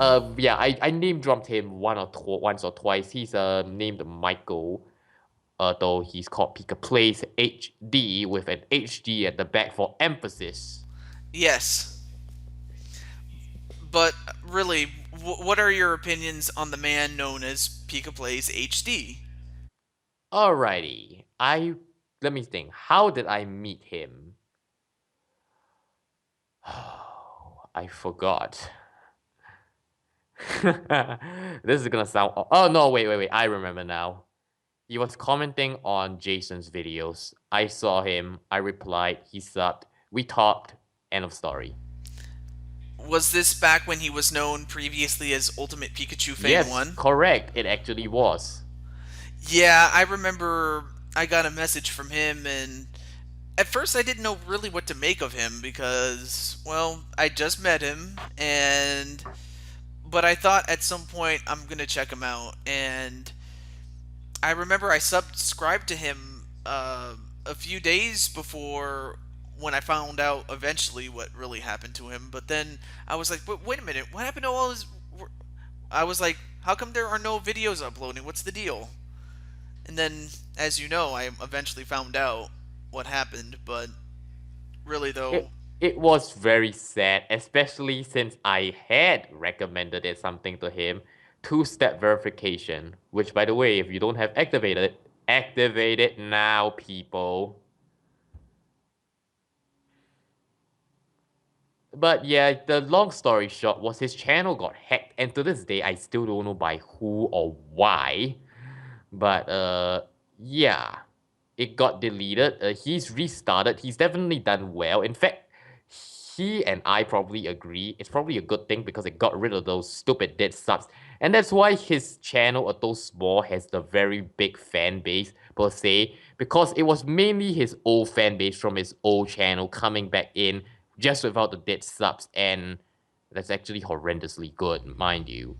Yeah, I name dropped him once or twice. He's named Michael. Though he's called PikaPlayzHD with an HD at the back for emphasis. Yes, but really, what are your opinions on the man known as Pika Plays HD? Alrighty, let me think. How did I meet him? I forgot. This is gonna sound. Oh no! Wait! I remember now. He was commenting on Jason's videos. I saw him. I replied. He subbed. We talked. End of story. Was this back when he was known previously as Ultimate Pikachu Fan Yes, 1? correct. It actually was. Yeah, I remember I got a message from him, and at first I didn't know really what to make of him because, well, I just met him, and but I thought at some point I'm gonna check him out, and I remember I subscribed to him a few days before when I found out eventually what really happened to him. But then I was like, wait a minute, what happened to all his? I was like, how come there are no videos uploading? What's the deal? And then, as you know, I eventually found out what happened. But really, though, It it was very sad, especially since I had recommended it something to him, two-step verification, which by the way, if you don't have activated, activate it now, people. But yeah, the long story short was his channel got hacked, and to this day I still don't know by who or why. But yeah, it got deleted. He's restarted. He's definitely done well. In fact, he and I probably agree. It's probably a good thing because it got rid of those stupid dead subs. And that's why his channel, although small, has the very big fan base per se. Because it was mainly his old fan base from his old channel coming back in just without the dead subs. And that's actually horrendously good, mind you.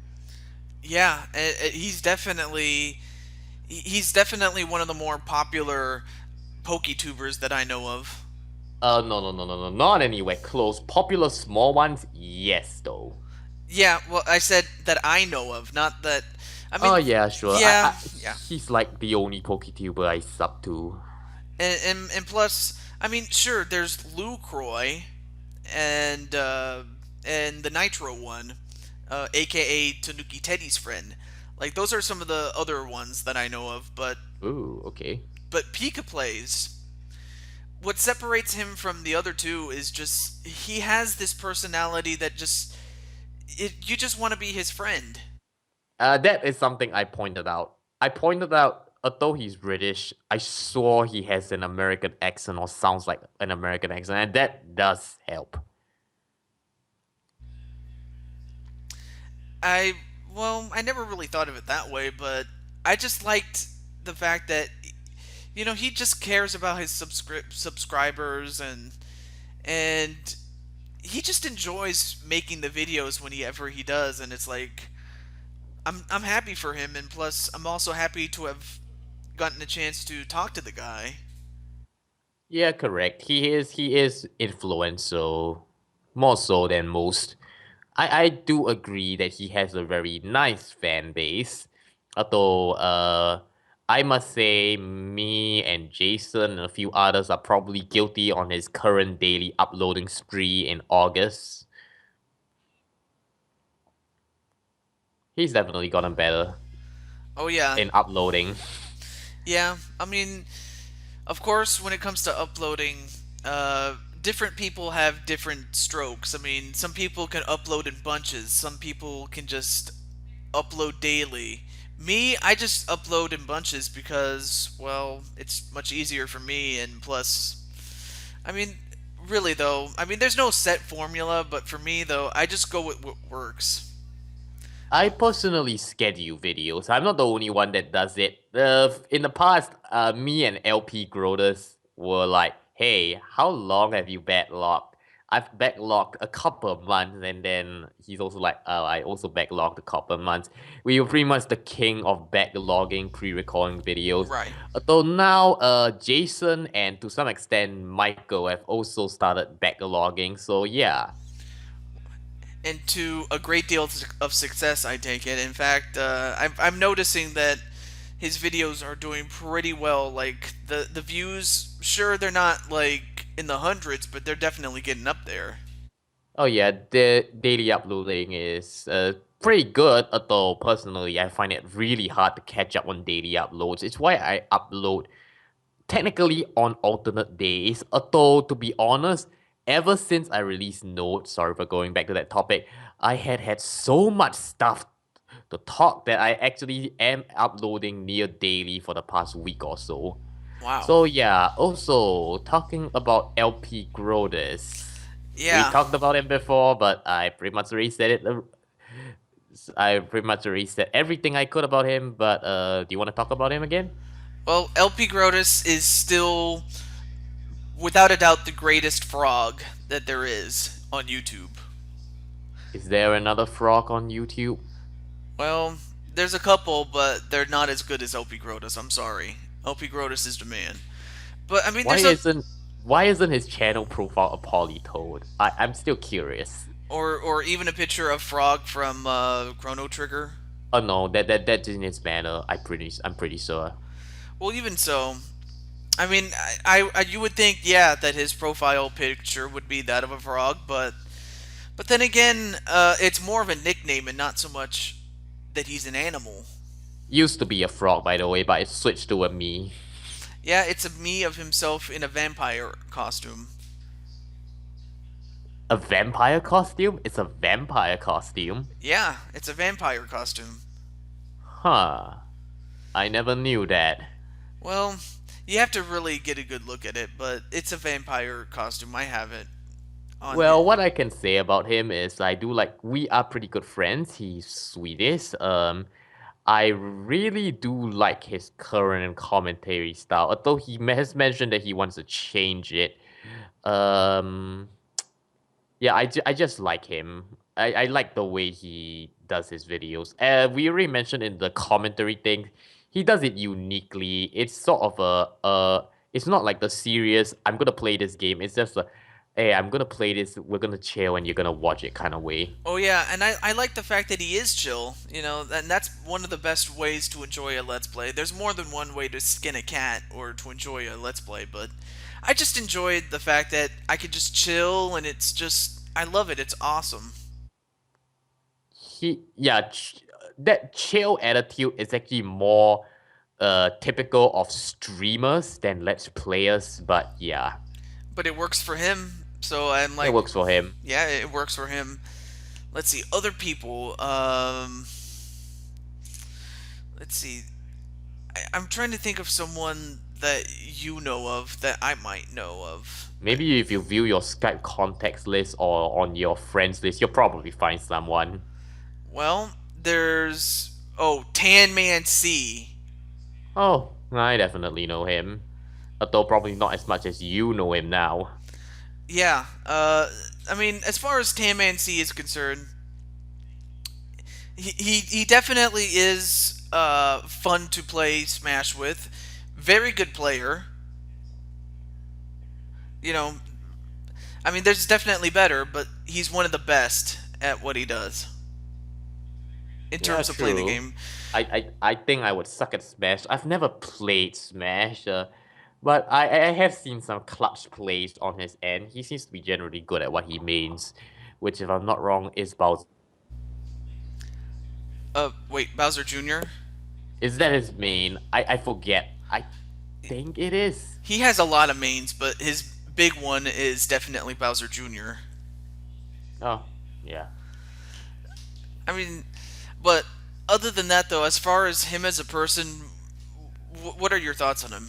yeah, he's definitely one of the more popular PokeTubers that I know of. No, not anywhere close. Popular small ones, yes, though. Yeah, well, I said that I know of, not that. I Oh mean, yeah, sure. yeah, yeah, He's like the only PokeTuber I sub to. and plus, I mean, sure, there's Lucroy and the Nitro one, aka Tanuki Teddy's friend. Like those are some of the other ones that I know of, Ooh, okay. but Pika plays. What separates him from the other two is just he has this personality that you just want to be his friend. That is something I pointed out. I pointed out, although he's British, I saw he has an American accent or sounds like an American accent, and that does help. I I never really thought of it that way, but I just liked the fact that he just cares about his subscribers and he just enjoys making the videos whenever he does, and it's like I'm happy for him, and plus I'm also happy to have gotten a chance to talk to the guy. Yeah, correct. He is influential, more so than most. I do agree that he has a very nice fan base. Although I must say me and Jason and a few others are probably guilty on his current daily uploading spree in August. He's definitely gotten better Oh yeah, in uploading. yeah. I mean, of course, when it comes to uploading, different people have different strokes. I mean, some people can upload in bunches. Some people can just upload daily. Me, I just upload in bunches because, well, it's much easier for me, and plus, I mean, really though, I mean, there's no set formula, but for me though, I just go with what works. I personally schedule videos. I'm not the only one that does it. In the past, me and LPGrodus were like, "Hey, how long have you backlogged?" I've backlogged a couple of months, and then he's also like, "Oh, I also backlogged a couple of months." We were pretty much the king of backlogging pre-recording videos. Right. Although now, Jason and to some extent Michael have also started backlogging. So yeah, into a great deal of success, I take it. In fact, I'm noticing that his videos are doing pretty well. Like the views, sure they're not like in the hundreds, but they're definitely getting up there. Oh yeah, the daily uploading is pretty good, although personally I find it really hard to catch up on daily uploads. It's why I upload technically on alternate days, although to be honest, ever since I released Note, sorry for going back to that topic, I had so much stuff to talk that I actually am uploading near daily for the past week or so. Wow. So yeah, also talking about LPGrodus. We Yeah. talked about him before, but I pretty much already said it. I pretty much already said everything I could about him, but do you want to talk about him again? Well, LPGrodus is still, without a doubt, the greatest frog that there is on YouTube. Is there another frog on YouTube? Well, there's a couple, but they're not as good as LPGrodus. I'm sorry. LPGrodus is the man. But I mean, Why there's a isn't why isn't his channel profile a polytoad? I'm still curious. or even a picture of Frog from Chrono Trigger. Oh no, that's in his banner. I'm pretty sure. Well, even so, I mean, you would think, yeah, that his profile picture would be that of a frog, but then again, it's more of a nickname and not so much that he's an animal. Used to be a frog, by the way, but it switched to a me. Yeah, it's a me of himself in a vampire costume. A vampire costume? It's a vampire costume. Yeah, it's a vampire costume. Huh. I never knew that. Well, you have to really get a good look at it, but it's a vampire costume. I have it on Well, him. what I can say about him is I do like we are pretty good friends. He's Swedish. I really do like his current commentary style, although has mentioned that he wants to change it. Um, yeah, I just like him. I like the way he does his videos. We already mentioned in the commentary thing, he does it uniquely. It's sort of it's not like the serious, I'm gonna play this game. It's just a, hey, I'm gonna play this, we're gonna chill and you're gonna watch it kind of way. Oh yeah, and I like the fact that he is chill, and that's one of the best ways to enjoy a Let's Play. There's more than one way to skin a cat or to enjoy a Let's Play, but I just enjoyed the fact that I could just chill and it's just, I love it. It's awesome. Yeah, that chill attitude is actually more typical of streamers than let's players, but yeah, But it works for him, so I'm it like, works for him. yeah, it works for him. Let's see, other people. Let's see. I'm trying to think of someone that you know of that I might know of. Maybe if you view your Skype contacts list or on your friends list, you'll probably find someone. Well, there's Tanman C. Oh, I definitely know him. Although probably not as much as you know him now. Yeah. I mean, as far as Tanman C is concerned, he definitely is fun to play Smash with. Very good player. You know, I mean, there's definitely better, but he's one of the best at what he does in Yeah, terms of playing the true. game. I think I would suck at Smash. I've never played Smash, but I have seen some clutch plays on his end. He seems to be generally good at what he means, which, if I'm not wrong, is Bowser. Wait, Bowser Jr. Is that his main? I forget. I think it is. He has a lot of mains, but his big one is definitely Bowser Jr. Oh, yeah. I mean, but other than that, though, as far as him as a person, what are your thoughts on him?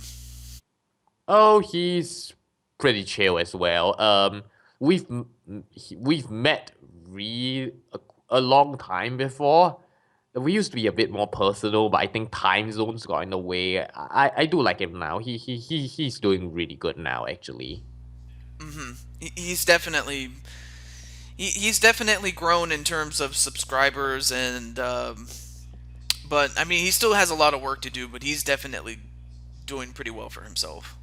Oh, he's pretty chill as well. We've met a long time before. We used to be a bit more personal, but I think time zones got in the way. I do like him now. He's doing really good now, actually. Hmm. He's definitely he's definitely grown in terms of subscribers and but I mean he still has a lot of work to do, but he's definitely doing pretty well for himself.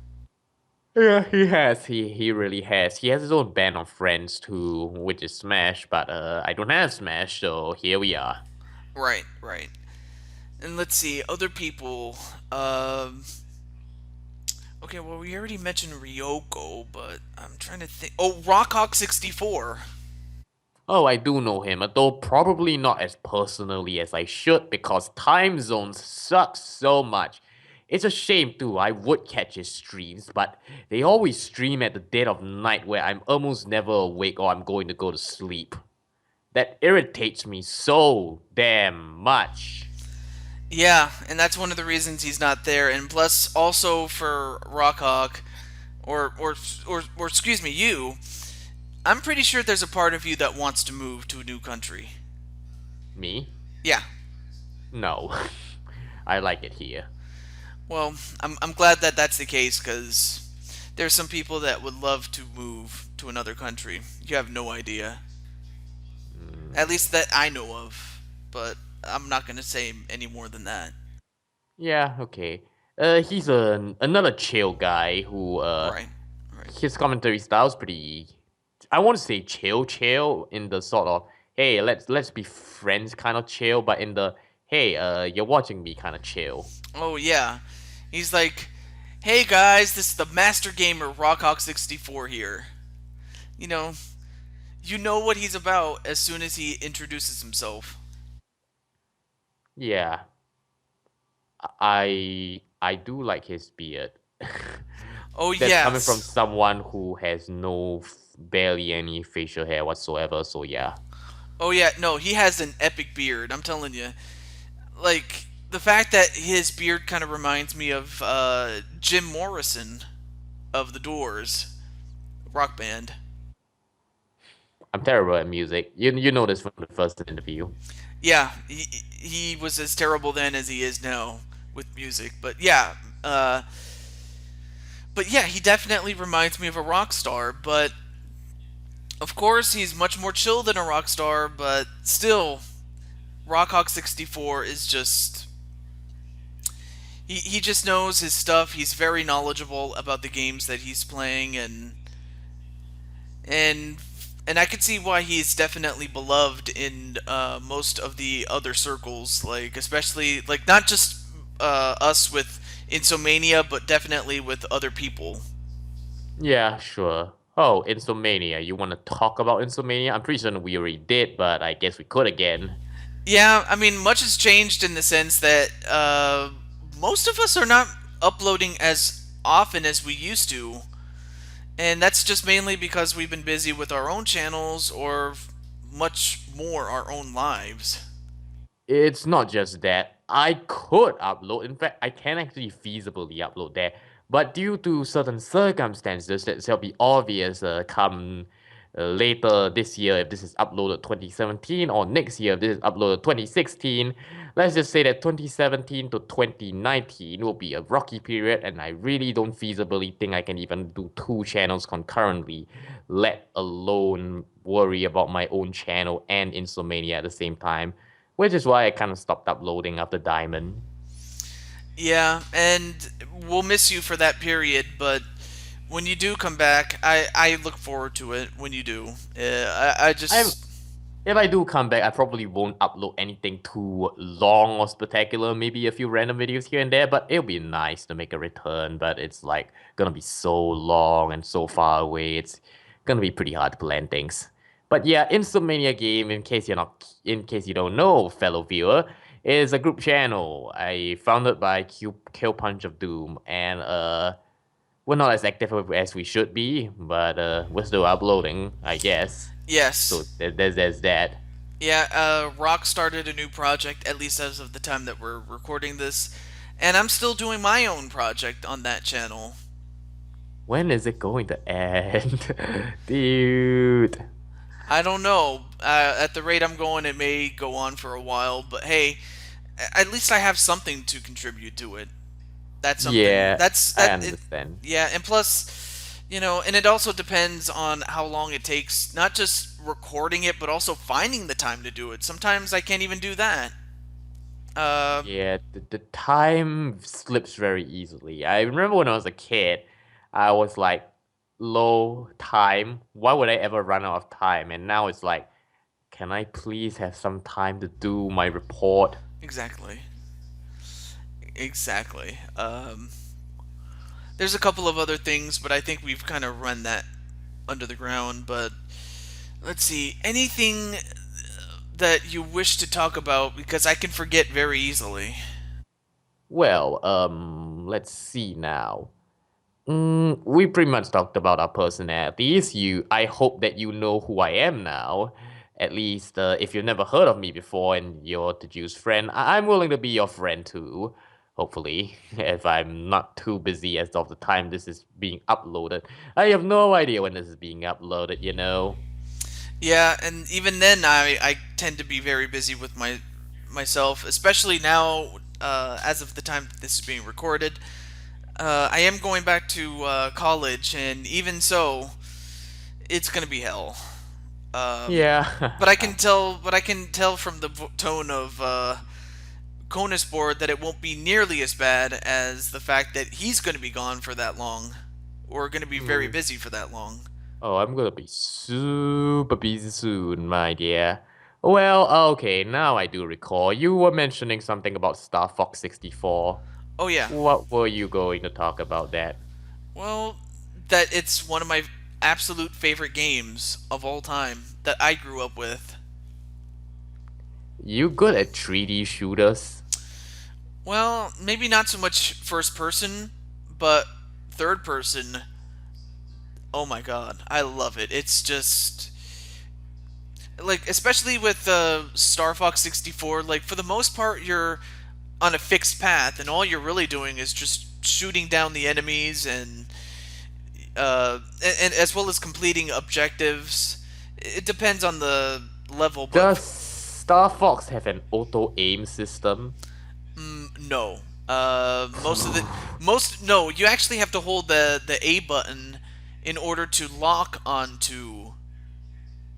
Yeah, he has. He really has. He has his own band of friends too, which is Smash, but I don't have Smash, so here we are. Right, right. And let's see, other people. Um, okay, well, we already mentioned Ryoko, but I'm trying to think. Oh, Rockhawk64. Oh, I do know him, though probably not as personally as I should because time zones suck so much. It's a shame too. I would catch his streams, but they always stream at the dead of night where I'm almost never awake or I'm going to go to sleep. That irritates me so damn much. Yeah, and that's one of the reasons he's not there. And plus, also for Rockhawk, or excuse me, you. I'm pretty sure there's a part of you that wants to move to a new country. Me? Yeah. No. I like it here. Well, I'm glad that that's the case because there's some people that would love to move to another country. You have no idea. At Mm, least that I know of. But I'm not going to say any more than that. yeah, okay. He's another chill guy who Right. Right. his commentary style is pretty. I want to say chill in the sort of hey let's be friends kind of chill, but in the hey you're watching me kind of chill. Oh, yeah. He's like, hey guys, this is the Master Gamer Rockhawk64 here. You know, you know what he's about as soon as he introduces himself. Yeah, I do like his beard. Oh, That's coming from yes. someone who has no barely any facial hair whatsoever. So yeah, Oh, yeah. No, he has an epic beard. I'm telling you. Like, the fact that his beard kind of reminds me of Jim Morrison of The Doors rock band. I'm terrible at music. You know this from the first interview. Yeah, he was as terrible then as he is now with music. Uh, but yeah, he definitely reminds me of a rock star. But of course, he's much more chill than a rock star. But still, Rockhawk64 is just he just knows his stuff. He's very knowledgeable about the games that he's playing, and and I can see why he's definitely beloved in most of the other circles, like especially like not just us with Insomania, but definitely with other people. Yeah, sure. Oh, Insomania. You want to talk about Insomania? I'm pretty sure we already did, but I guess we could again. Yeah, I mean, much has changed in the sense that most of us are not uploading as often as we used to. And that's just mainly because we've been busy with our own channels or much more our own lives. It's not just that. I could upload. In fact, I can actually feasibly upload there. But due to certain circumstances that shall be obvious come later this year, if this is uploaded 2017, or next year if this is uploaded 2016, let's just say that 2017 to 2019 will be a rocky period, and I really don't feasibly think I can even do two channels concurrently, let alone worry about my own channel and Insomania at the same time, which is why I kind of stopped uploading after Diamond. Yeah, and we'll miss you for that period, but when you do come back, I look forward to it when you do. I I'm just. If I do come back, I probably won't upload anything too long or spectacular. Maybe a few random videos here and there, but it'll be nice to make a return. But it's like gonna be so long and so far away. It's gonna be pretty hard to plan things. But yeah, InsomaniaGame, in case you don't know, fellow viewer, is a group channel I founded by Kill Punch of Doom, and we're not as active as we should be, but we're still uploading, I guess. Yes. So there's that. Yeah, Rock started a new project, at least as of the time that we're recording this, and I'm still doing my own project on that channel. When is it going to end? Dude. I don't know. At the rate I'm going, it may go on for a while, but hey, at least I have something to contribute to it. That's something. Yeah, That's I that. It, understand. yeah, and plus, and it also depends on how long it takes. Not just recording it, but also finding the time to do it. Sometimes I can't even do that. Uh, Yeah, the time slips very easily. I remember when I was a kid, I was like, low time. Why would I ever run out of time? And now it's like, can I please have some time to do my report? Exactly. Exactly. There's a couple of other things, but I think we've kind of run that under the ground. But let's see. Anything that you wish to talk about, because I can forget very easily. Well, let's see now. We pretty much talked about our personalities. I hope that you know who I am now. At least, if you've never heard of me before and you're the Jew's friend, I'm willing to be your friend too. Hopefully, if I'm not too busy as of the time this is being uploaded. I have no idea when this is being uploaded. Yeah, and even then, I tend to be very busy with myself, especially now. As of the time that this is being recorded, I am going back to college, and even so, it's gonna be hell. Um, but I can Yeah. tell, from the tone of KonisBored that it won't be nearly as bad as the fact that he's going to be gone for that long, or going to be very Hmm. busy for that long. Oh, I'm gonna be super busy soon, my dear. Well, okay, now I do recall. You were mentioning something about Star Fox 64. Oh yeah, What were you going to talk about that? well, that it's one of my absolute favorite games of all time that I grew up with. You good at 3D shooters? Well, maybe not so much first person, but third person. Oh my god, I love it. It's just like, especially with Star Fox 64, like for the most part you're on a fixed path and all you're really doing is just shooting down the enemies and as well as completing objectives. It depends on the level, but Does Star Fox have an auto aim system? no. Most no, you actually have to hold the A button in order to lock onto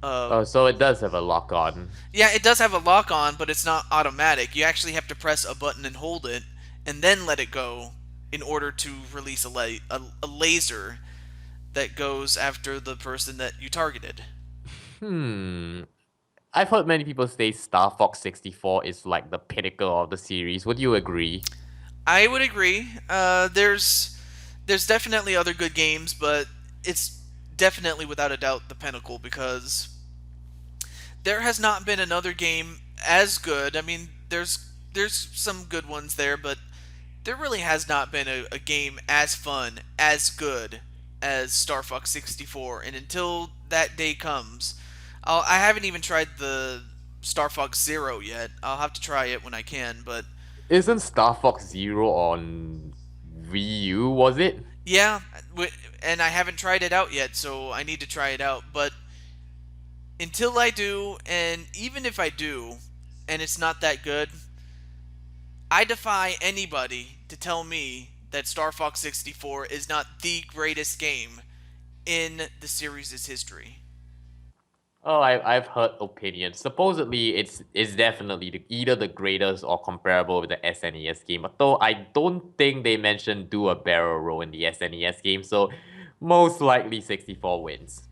uh Oh, so it does have a lock on. yeah, it does have a lock on, but it's not automatic. You actually have to press a button and hold it and then let it go in order to release a laser that goes after the person that you targeted. Hmm. I've heard many people say Star Fox 64 is like the pinnacle of the series. Would you agree? I would agree. There's definitely other good games, but it's definitely without a doubt the pinnacle because there has not been another game as good. I mean, there's some good ones there, but there really has not been a game as fun, as good as Star Fox 64. And until that day comes, I haven't even tried the Star Fox Zero yet. I'll have to try it when I can, but Isn't Star Fox Zero on Wii U, was it? yeah, and I haven't tried it out yet, so I need to try it out. But until I do, and even if I do, and it's not that good, I defy anybody to tell me that Star Fox 64 is not the greatest game in the series' history. Oh, I've heard opinions. Supposedly, it's definitely either the greatest or comparable with the SNES game. But though I don't think they mentioned do a barrel roll in the SNES game, so most likely 64 wins.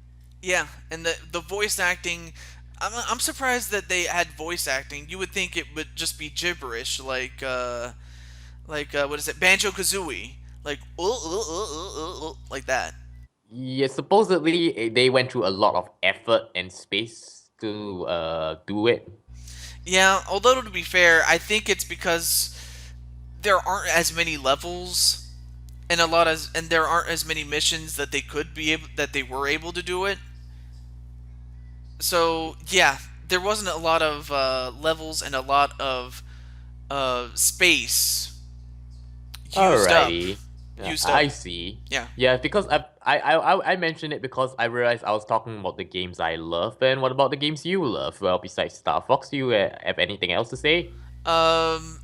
Yeah, and the voice acting, I'm surprised that they had voice acting. You would think it would just be gibberish, like what is it, Banjo Kazooie, like like that. Yeah, supposedly they went through a lot of effort and space to do it. Yeah, although to be fair, I think it's because there aren't as many levels and there aren't as many missions that they were able to do it. So yeah, there wasn't a lot of levels and a lot of space used up. Alrighty. Used up. I see. Yeah. Yeah, because I mentioned it because I realized I was talking about the games I love. And what about the games you love? Well, besides Star Fox, do you have anything else to say?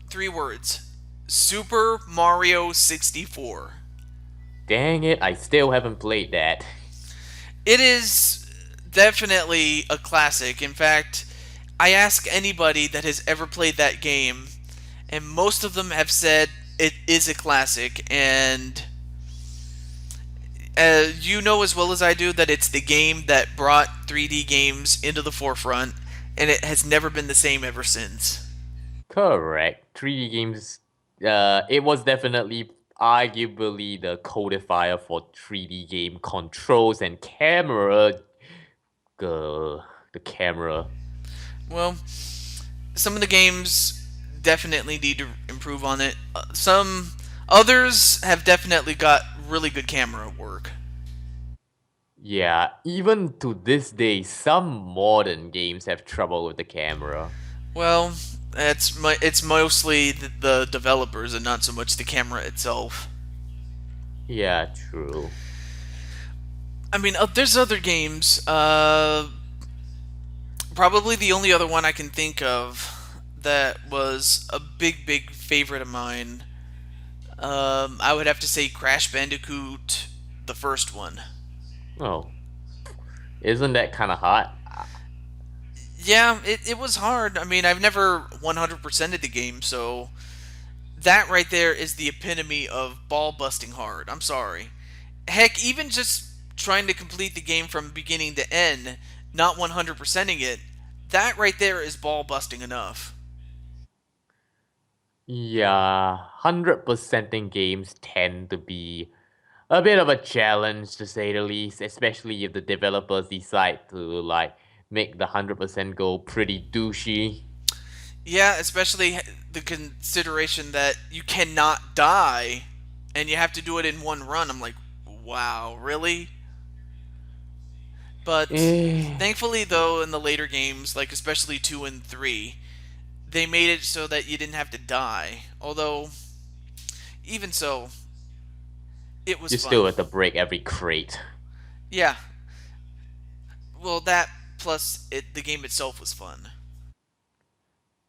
Three words. Super Mario 64. Dang it, I still haven't played that. It is definitely a classic. In fact, I ask anybody that has ever played that game, and most of them have said it is a classic. And You know as well as I do that it's the game that brought 3D games into the forefront, and it has never been the same ever since. Correct. 3D games, it was definitely arguably the codifier for 3D game controls and camera. The camera. Well, some of the games definitely need to improve on it. Some others have definitely got really good camera work. Yeah, even to this day, some modern games have trouble with the camera. Well, it's mostly the developers and not so much the camera itself. Yeah, true. I mean, there's other games. Probably the only other one I can think of that was a big favorite of mine. I would have to say Crash Bandicoot, the first one. Oh, isn't that kind of hot? Yeah, it was hard. I mean, I've never 100%ed the game, so that right there is the epitome of ball busting hard. I'm sorry. Heck, even just trying to complete the game from beginning to end, not 100%ing it, that right there is ball busting enough. Yeah, 100% in games tend to be a bit of a challenge to say the least, especially if the developers decide to like make the 100% go pretty douchey. Yeah, especially the consideration that you cannot die and you have to do it in one run. I'm like, wow, really? But Eh, thankfully, though, in the later games, like especially 2 and 3, they made it so that you didn't have to die. Although, even so, it was you still fun. have to break every crate. Yeah, well, that plus the game itself was fun.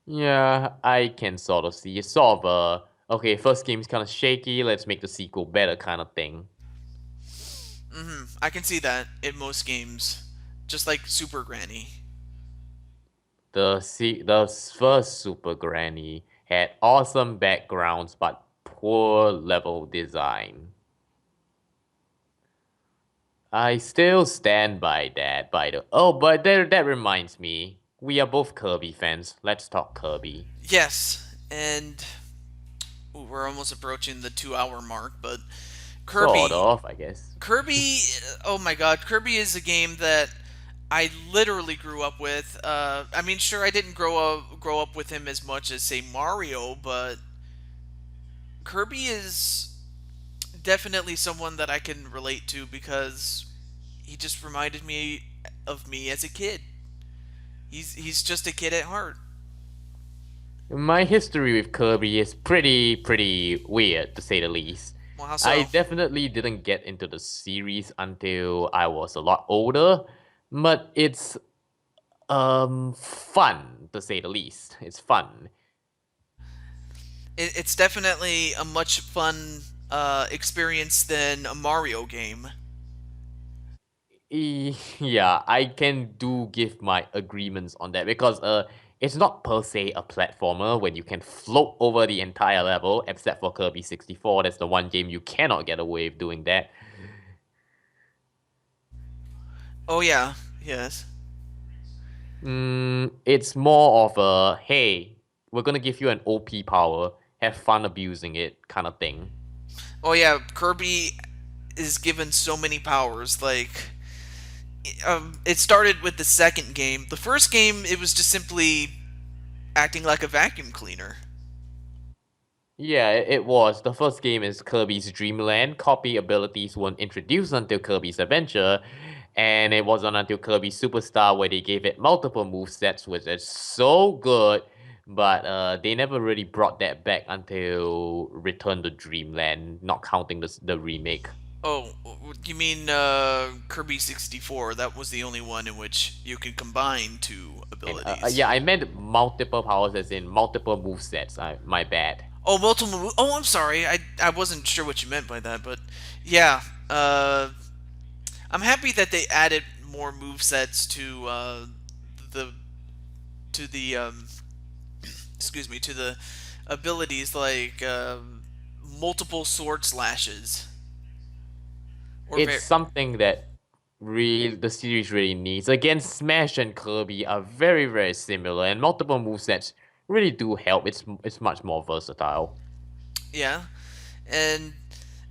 Yeah, I can sort of see. It's sort of okay, first game's kind of shaky, let's make the sequel better kind of thing. I can see that in most games, just like Super Granny. The first Super Granny had awesome backgrounds but poor level design. I still stand by that. By the but there that reminds me, we are both Kirby fans. Let's talk Kirby. Yes, and ooh, we're almost approaching the 2 hour mark, but Sort Kirby, of, I guess. Kirby, oh my God, Kirby is a game that I literally grew up with. I mean, sure, I didn't grow up with him as much as say Mario, but Kirby is definitely someone that I can relate to because he just reminded me of me as a kid. He's just a kid at heart. My history with Kirby is pretty weird to say the least. Well, how I so? definitely didn't get into the series until I was a lot older, but it's fun to say the least. It's fun. It's definitely a much fun experience than a Mario game. Yeah, I can do give my agreements on that because it's not per se a platformer when you can float over the entire level except for Kirby 64. That's the one game you cannot get away with doing that. Oh yeah, yes. It's more of a hey, we're gonna give you an OP power, have fun abusing it kind of thing. Oh yeah, Kirby is given so many powers. Like, it started with the second game. The first game, it was just simply acting like a vacuum cleaner. Yeah, it was. The first game is Kirby's Dream Land. Copy abilities weren't introduced until Kirby's Adventure, and it wasn't until Kirby Superstar where they gave it multiple move sets, which is so good. But they never really brought that back until Return to Dreamland, not counting the remake. Oh, you mean Kirby 64? That was the only one in which you could combine two And abilities. yeah, I meant multiple powers as in multiple move sets. My bad. Oh, multiple. Oh, I'm sorry. I wasn't sure what you meant by that, but yeah. I'm happy that they added more move sets the to the excuse me, to the abilities like multiple sword slashes. Or It's very something that really the series really needs. Again, Smash and Kirby are very similar, and multiple movesets really do help. It's much more versatile. yeah, and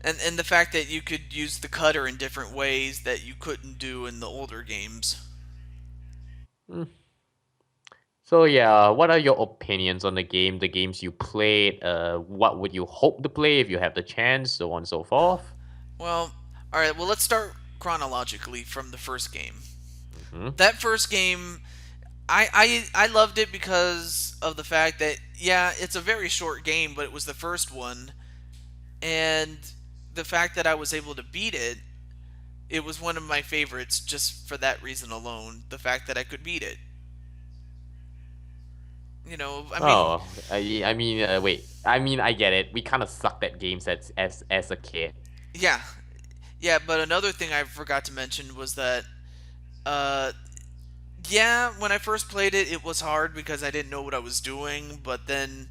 and the fact that you could use the cutter in different ways that you couldn't do in the older games. Mm. So yeah, what are your opinions on the game? The games you played? What would you hope to play if you have the chance? So on and so forth. Well, all right. Well, let's start chronologically from the first game. Hmm. That first game, I loved it because of the fact that yeah, it's a very short game, but it was the first one, and the fact that I was able to beat it, it was one of my favorites just for that reason alone. The fact that I could beat it. I mean, Oh, I mean, wait. I mean, I get it. We kind of sucked at games as a kid. yeah, yeah. But another thing I forgot to mention was that, uh, yeah, when I first played it, it was hard because I didn't know what I was doing. But then,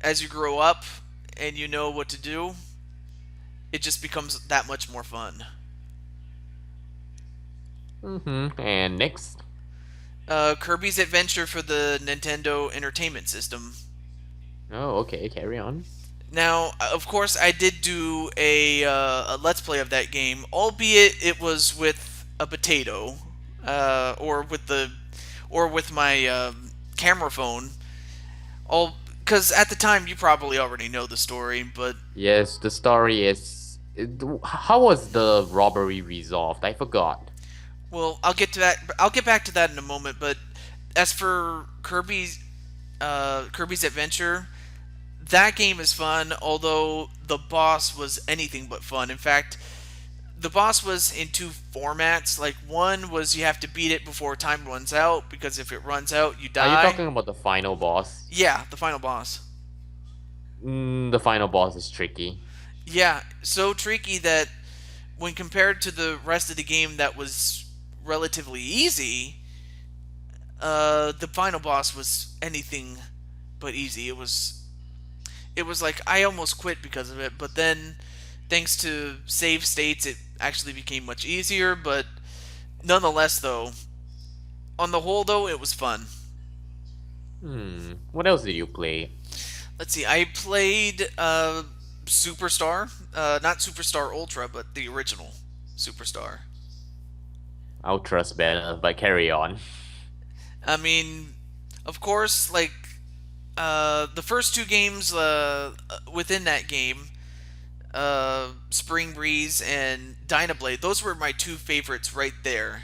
as you grow up and you know what to do, it just becomes that much more fun. And next. Kirby's Adventure for the Nintendo Entertainment System. Oh, okay. Carry on. Now, of course, I did do a Let's Play of that game, albeit it was with a potato, or with my camera phone. All because at the time you probably already know the story, but Yes, the story is. How was the robbery resolved? I forgot. well, I'll get to that. I'll get back to that in a moment. But as for Kirby's Adventure, that game is fun, although the boss was anything but fun. In fact, the boss was in two formats. Like, one was you have to beat it before time runs out, because if it runs out, you Are you die. talking about the final boss? Yeah, the final boss. The final boss is tricky. Yeah, so tricky that when compared to the rest of the game that was relatively easy, the final boss was anything but easy. It was like I almost quit because of it, but then thanks to save states it actually became much easier, but nonetheless though, on the whole though, it was fun. What else did you play? Let's see. I played Superstar, not Superstar Ultra, but the original Superstar. I'll trust better, but carry on. I mean, of course, like the first two games within that game, Spring Breeze and Dynablade, those were my two favorites right there.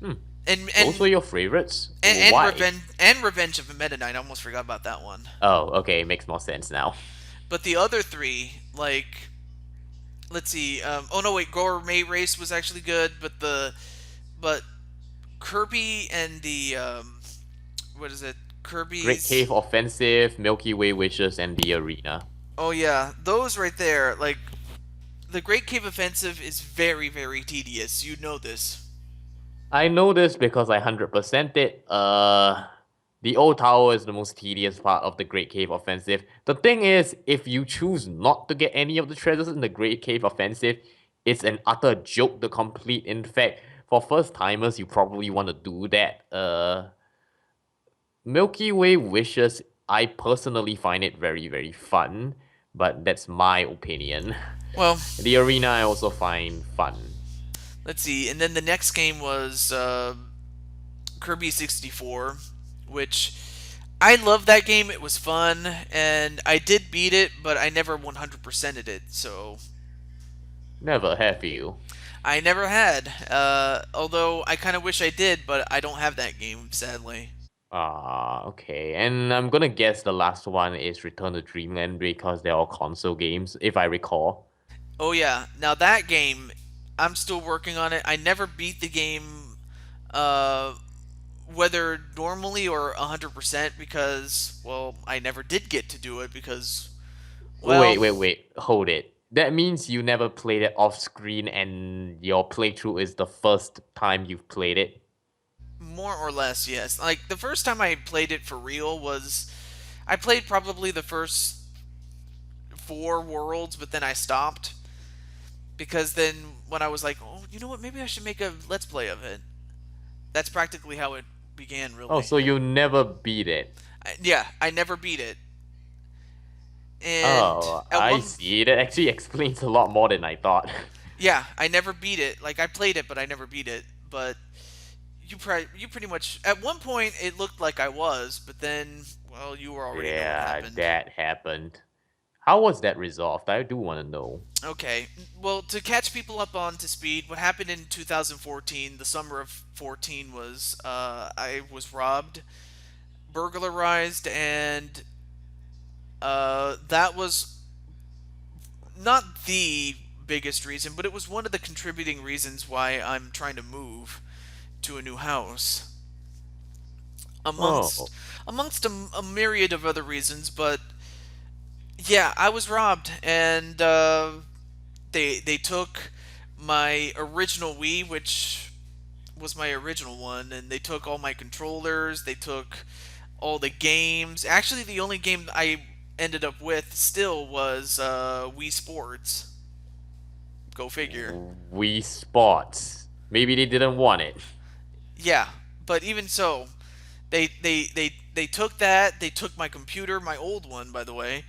Hmm. And Those were and your favorites? and Why? Revenge of a Meta Knight. I almost forgot about that one. Oh, okay, makes more sense now. But the other three, like, let's see. Oh no, wait, Gourmet Race was actually good, but Kirby and the what is it? Great Kirby's. Cave Offensive, Milky Way Wishes, and the Arena. Oh yeah, those right there. Like, the Great Cave Offensive is very tedious. You know this. I know this because I 100% it. The old tower is the most tedious part of the Great Cave Offensive. The thing is, if you choose not to get any of the treasures in the Great Cave Offensive, it's an utter joke to complete. In fact, for first timers, you probably want to do that. Milky Way Wishes, I personally find it very fun, but that's my opinion. Well, The arena I also find fun. let's see. And then the next game was Kirby 64, which I love that game. It was fun, and I did beat it, but I never 100%ed it. So Never have you. I never had. Although I kind of wish I did, but I don't have that game, sadly. Ah, okay. And I'm gonna guess the last one is Return to Dreamland because they're all console games, if I recall. Oh yeah, now that game, I'm still working on it. I never beat the game, uh, whether normally or 100%, because, well, I never did get to do it because, well, Wait. Hold it. That means you never played it off screen and your playthrough is the first time you've played it? more or less, yes. Like, the first time I played it for real was I played probably the first four worlds, but then I stopped. because then when I was like, oh, you know what, maybe I should make a let's play of it. That's practically how it began, Oh, really. so you never beat it. Yeah, I never beat it, and Oh, at I one, see. That actually explains a lot more than I thought. yeah, I never beat it. Like I played it, but I never beat it. But you pretty much at one point it looked like I was, but then well, you already know what Yeah, happened. that happened. How was that resolved? I do want to know. Okay. Well, to catch people up on to speed, what happened in 2014, the summer of 14 was I was robbed, burglarized, and that was not the biggest reason, but it was one of the contributing reasons why I'm trying to move to a new house. Amongst Oh, a myriad of other reasons, but yeah, I was robbed, and they took my original Wii, which was my original one, and they took all my controllers. They took all the games. Actually, the only game I ended up with still was Wii Sports. Go figure. Wii Sports. Maybe they didn't want it. Yeah, but even so, they took that. They took my computer, my old one, by the way.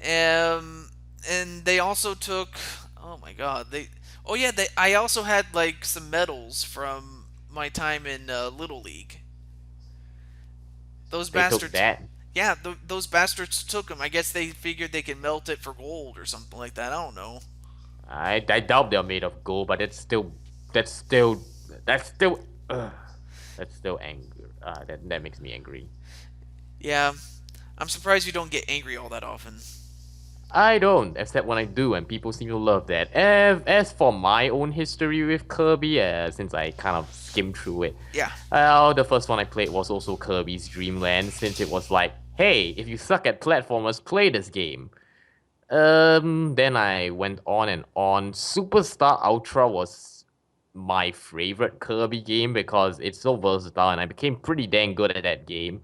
And they also took. Oh my God, they. Oh yeah, they. I also had like some medals from my time in Little League. Those They took bastards. that. Yeah, those bastards took them. I guess they figured they could melt it for gold or something like that. I don't know. I doubt they're made of gold, but that's still that's still ugh, that's still anger. That makes me angry. Yeah, I'm surprised you don't get angry all that often. I don't, except when I do, and people seem to love that. As for my own history with Kirby, since I kind of skimmed through it, Yeah. the first one I played was also Kirby's Dream Land, since it was like, hey, if you suck at platformers, play this game. Then I went on and on. Superstar Ultra was my favorite Kirby game because it's so versatile, and I became pretty dang good at that game.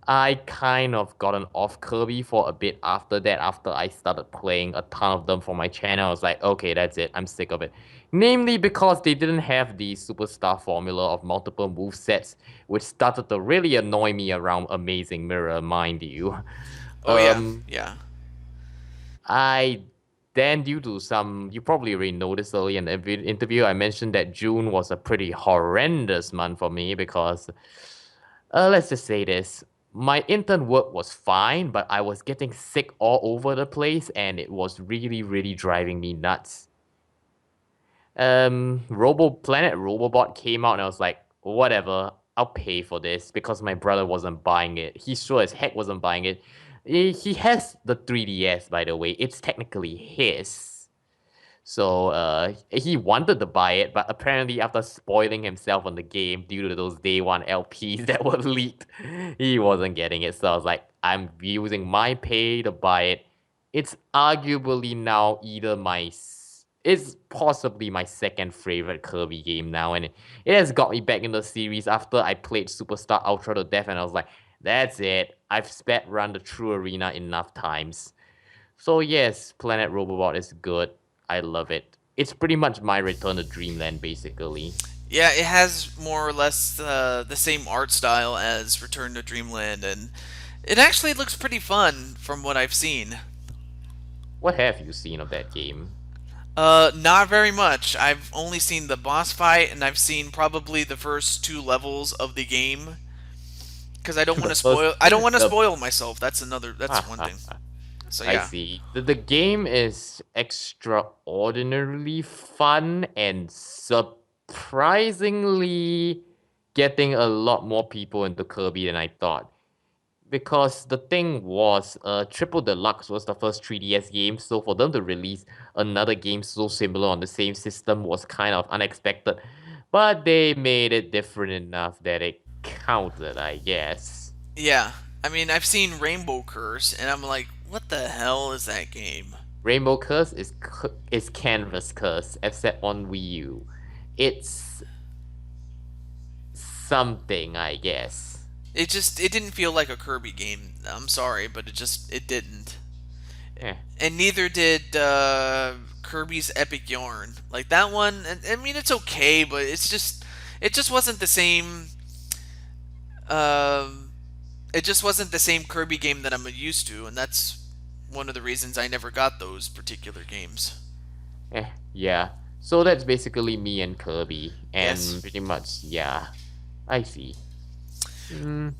I kind of gotten off Kirby for a bit after that, after I started playing a ton of them for my channel. I was like, okay, that's it. I'm sick of it. Namely because they didn't have the superstar formula of multiple move sets, which started to really annoy me around Amazing Mirror, mind you. Oh yeah. Um, Yeah. I then, due to some, you probably already noticed early in the interview, I mentioned that June was a pretty horrendous month for me because, let's just say this. My intern work was fine, but I was getting sick all over the place, and it was really, really driving me nuts. Planet Robobot came out, and I was like, whatever, I'll pay for this because my brother wasn't buying it. He sure as heck wasn't buying it. He has the 3DS, by the way. It's technically his. So he wanted to buy it, but apparently after spoiling himself on the game due to those day one LPs that were leaked, he wasn't getting it. So I was like, I'm using my pay to buy it. It's arguably now it's possibly my second favorite Kirby game now, and it has got me back in the series after I played Superstar Ultra to death, and I was like, that's it. I've sped run the true arena enough times. So yes, Planet Robobot is good. I love it. It's pretty much my return to Dreamland, basically. Yeah, it has more or less the same art style as Return to Dreamland, and it actually looks pretty fun from what I've seen. What have you seen of that game? Not very much. I've only seen the boss fight, and I've seen probably the first two levels of the game. Because I don't want The to first, spoil. I don't want to the spoil myself. That's another. That's one thing. So I yeah. see. The game is extraordinarily fun and surprisingly getting a lot more people into Kirby than I thought. Because the thing was, Triple Deluxe was the first 3DS game, so for them to release another game so similar on the same system was kind of unexpected. But they made it different enough that it counted, I guess. Yeah. I mean, I've seen Rainbow Curse, and I'm like, what the hell is that game? Rainbow Curse is Canvas Curse, except on Wii U. It's something, I guess. It didn't feel like a Kirby game. I'm sorry, but it didn't. Eh, and neither did Kirby's Epic Yarn. Like that one, I mean, it's okay, but it just wasn't the same. Um, it just wasn't the same Kirby game that I'm used to, and that's one of the reasons I never got those particular games. yeah. So that's basically me and Kirby, and Yes, pretty much, yeah, I see. Mm,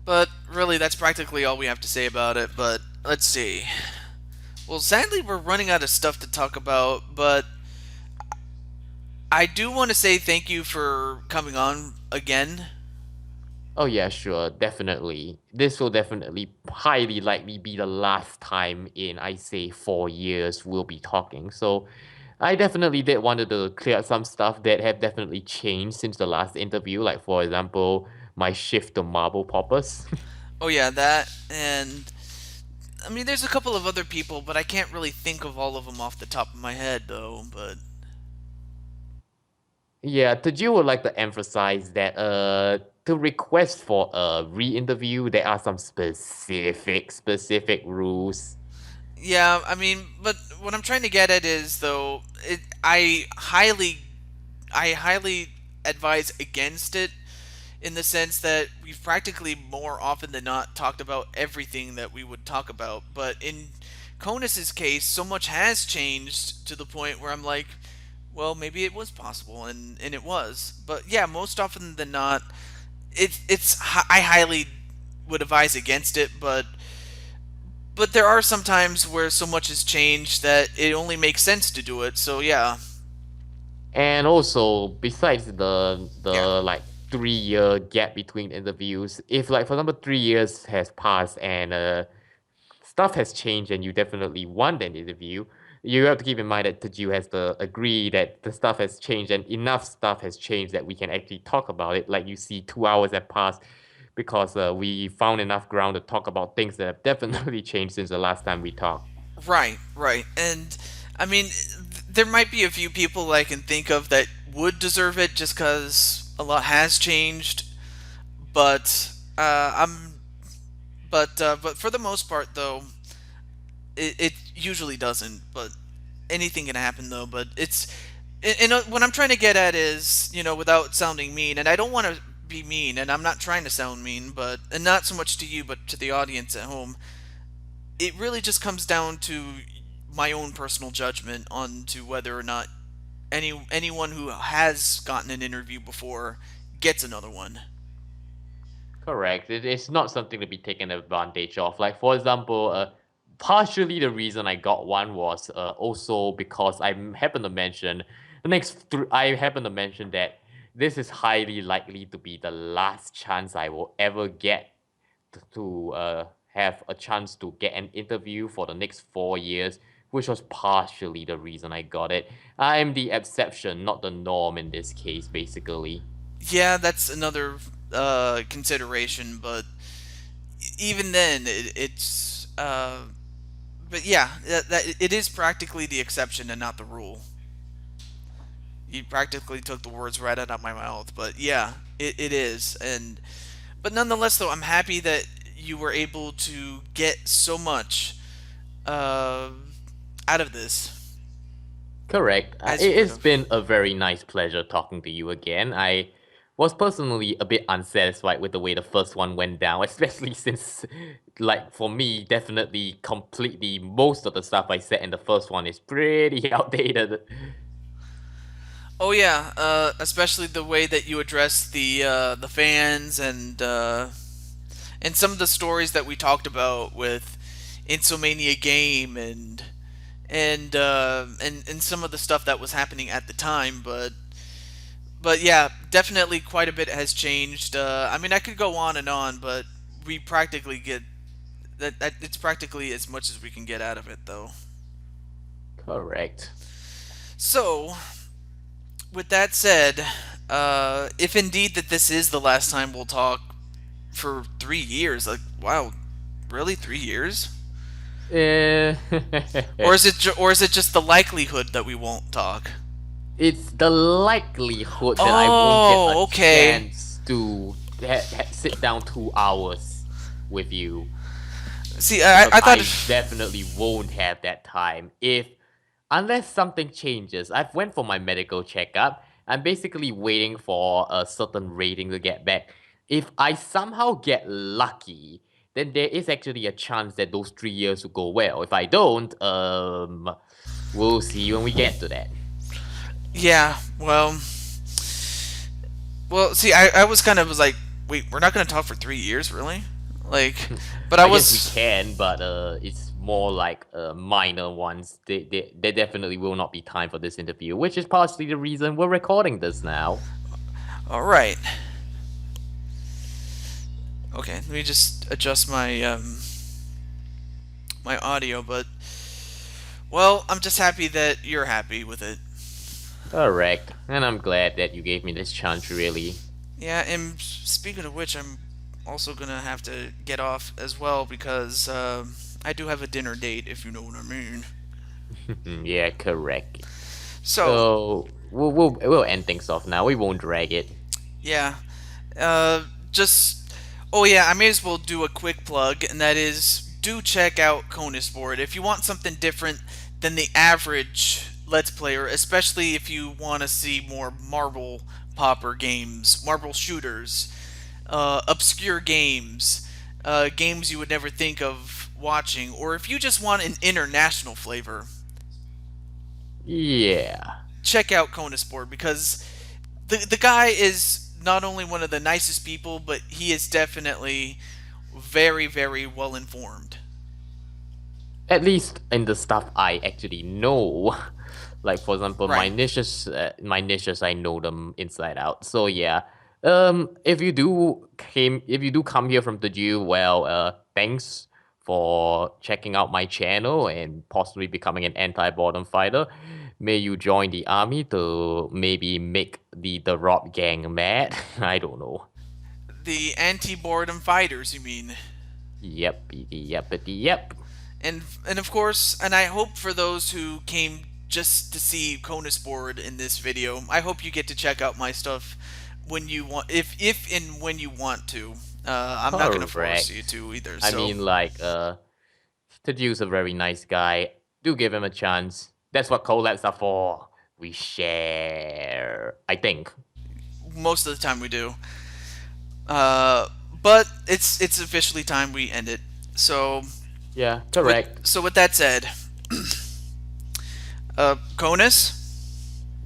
but really, that's practically all we have to say about it. But let's see. Well, sadly, we're running out of stuff to talk about, but I do want to say thank you for coming on again. oh yeah, sure, definitely. This will definitely highly likely be the last time in I say 4 years we'll be talking. So I definitely did wanted to clear up some stuff that have definitely changed since the last interview. Like for example, my shift to marble poppers. Oh yeah, that and I mean, there's a couple of other people, but I can't really think of all of them off the top of my head, though. But Yeah, TehJew would like to emphasize that to request for a re-interview, there are some specific rules. yeah, I mean, but what I'm trying to get at is though, I highly advise against it in the sense that we've practically more often than not talked about everything that we would talk about. But in Conus's case, so much has changed to the point where I'm like, well, maybe it was possible, and it was. But yeah, most often than not, I highly would advise against it, but there are some times where so much has changed that it only makes sense to do it. So yeah, And also, besides yeah, the like 3 year gap between interviews, if like for example 3 years has passed and stuff has changed and you definitely want an interview, you have to keep in mind that TehJew has to agree that the stuff has changed and enough stuff has changed that we can actually talk about it. Like you see, 2 hours have passed because we found enough ground to talk about things that have definitely changed since the last time we talked. right, right. And I mean, there might be a few people I can think of that would deserve it just because a lot has changed. But but for the most part, though, it usually doesn't. But anything can happen, though. But what I'm trying to get at is, without sounding mean, and I don't want to be mean, and I'm not trying to sound mean, but and not so much to you, but to the audience at home. It really just comes down to my own personal judgment on to whether or not anyone who has gotten an interview before gets another one. Correct. It's not something to be taken advantage of. Like for example, partially the reason I got one was also because happen to mention I happen to mention that this is highly likely to be the last chance I will ever get to have a chance to get an interview for the next 4 years, which was partially the reason I got it. I'm the exception, not the norm in this case, basically. Yeah, that's another consideration, but even then, it's. But yeah, it is practically the exception and not the rule. You practically took the words right out of my mouth, but yeah, it is. And but nonetheless, though, I'm happy that you were able to get so much uh, out of this, Correct. as you It could has have. been a very nice pleasure talking to you again. I was personally a bit unsatisfied with the way the first one went down, especially since, like, for me, definitely completely most of the stuff I said in the first one is pretty outdated. Oh yeah, especially the way that you address the fans and some of the stories that we talked about with InsomaniaGame and some of the stuff that was happening at the time. But yeah, definitely quite a bit has changed. I mean, I could go on and on, but we practically get that it's practically as much as we can get out of it, though. Correct. So, with that said, if indeed that this is the last time we'll talk for 3 years, like wow, really 3 years? Eh, Or is it just the likelihood that we won't talk? it's the likelihood that I won't get a Oh, okay. chance to sit down 2 hours with you. See, because I thought. I definitely won't have that time if unless something changes. I've went for my medical checkup. I'm basically waiting for a certain rating to get back. If I somehow get lucky, then there is actually a chance that those 3 years will go well. If I don't, we'll see when we get to that. Yeah, well, see, I was kind of was like, wait, we're not going to talk for 3 years, really? Like, but I I guess we was. can, but it's more like minor ones. There definitely will not be time for this interview, which is partially the reason we're recording this now. All right. Okay, let me just adjust my audio, but well, I'm just happy that you're happy with it. Correct, and I'm glad that you gave me this chance, really. Yeah, and speaking of which, I'm also gonna have to get off as well because I do have a dinner date, if you know what I mean. Yeah, correct. So, So we'll end things off now. We won't drag it. yeah, just oh yeah, I may as well do a quick plug, and that is do check out KonisBoard if you want something different than the average Let's Player, especially if you want to see more marble popper games, marble shooters, obscure games, games you would never think of watching, or if you just want an international flavor, Yeah. check out KonisBoard because the guy is not only one of the nicest people, but he is definitely very well informed. At least in the stuff I actually know. Like for example, Right. my niches, I know them inside out. So yeah, if you do come here from the Jew, well, thanks for checking out my channel and possibly becoming an anti-boredom fighter. May you join the army to maybe make the Rob gang mad. I don't know. The anti-boredom fighters, you mean? Yep, yep, yep. And of course, and I hope for those who came just to see KonisBoard in this video, I hope you get to check out my stuff when you want, if and when you want to. I'm not gonna force you Correct. to either. I So mean, like, Tadeu's a very nice guy. Do give him a chance. That's what collabs are for. We share. I think. most of the time we do. Uh, but it's officially time we end it. So Yeah, with correct. so with that said, Conus,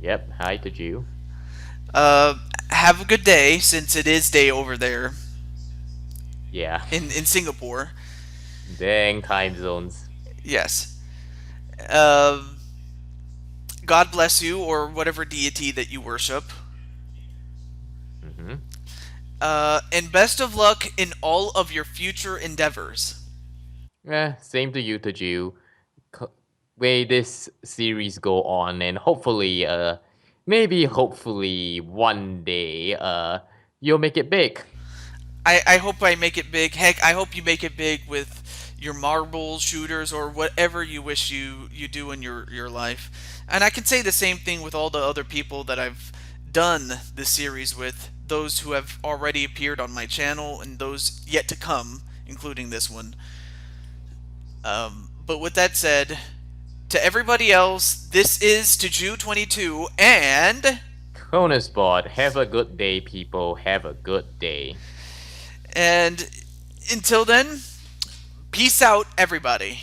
Yep. Hi, Tadeu. uh, have a good day since it is day over there Yeah. in Singapore. Dang time zones. Yes. Uh, God bless you or whatever deity that you worship. Mm-hmm. And best of luck in all of your future endeavors. Yeah, same to you, Tadeu. May this series go on, and hopefully, maybe hopefully one day, you'll make it big. I hope I make it big. Heck, I hope you make it big with your marble shooters or whatever you wish you do in your life. And I can say the same thing with all the other people that I've done this series with, those who have already appeared on my channel and those yet to come, including this one. But with that said, to everybody else, this is TehJew22 and KonisBored, have a good day, people. Have a good day. and until then, peace out everybody.